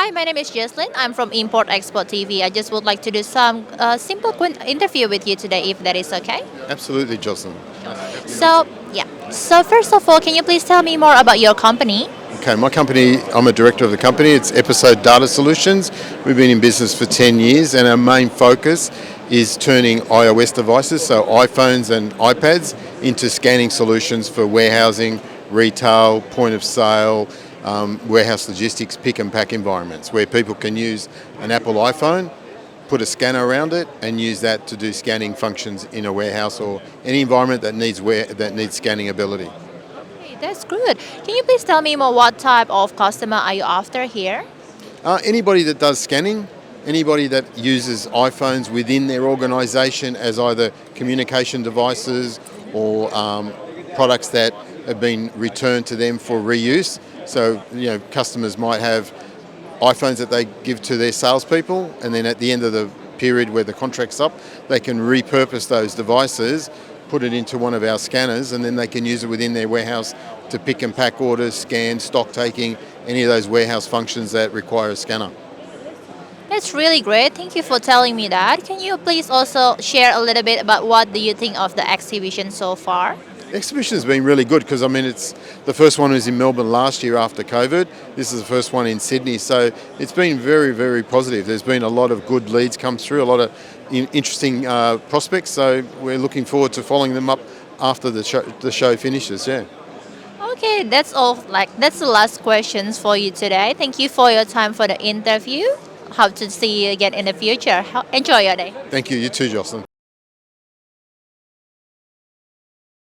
Hi, my name is Jesslyn. I'm from Import Export TV. I just would like to do some simple interview with you today, if that is okay. Absolutely, Jocelyn. So, yeah. So, first of all, can you please tell me more about your company? Okay, my company, I'm a director of the company. It's Episode Data Solutions. We've been in business for 10 years, and our main focus is turning iOS devices, so iPhones and iPads, into scanning solutions for warehousing, retail, point of sale, warehouse logistics, pick and pack environments, where people can use an Apple iPhone, put a scanner around it, and use that to do scanning functions in a warehouse or any environment that needs scanning ability. Hey, that's good. Can you please tell me more what type of customer are you after here? Anybody that does scanning, anybody that uses iPhones within their organisation as either communication devices or products that have been returned to them for reuse. So, customers might have iPhones that they give to their salespeople, and then at the end of the period where the contract's up, they can repurpose those devices, put it into one of our scanners, and then they can use it within their warehouse to pick and pack orders, scan, stock taking, any of those warehouse functions that require a scanner. That's really great. Thank you for telling me that. Can you please also share a little bit about what do you think of the exhibition so far? The exhibition has been really good because it's the first one was in Melbourne last year after COVID. This is the first one in Sydney, so it's been very, very positive. There's been a lot of good leads come through, a lot of interesting prospects. So we're looking forward to following them up after the show finishes. Yeah. Okay, that's all. That's the last questions for you today. Thank you for your time for the interview. Hope to see you again in the future. Enjoy your day. Thank you. You too, Jocelyn.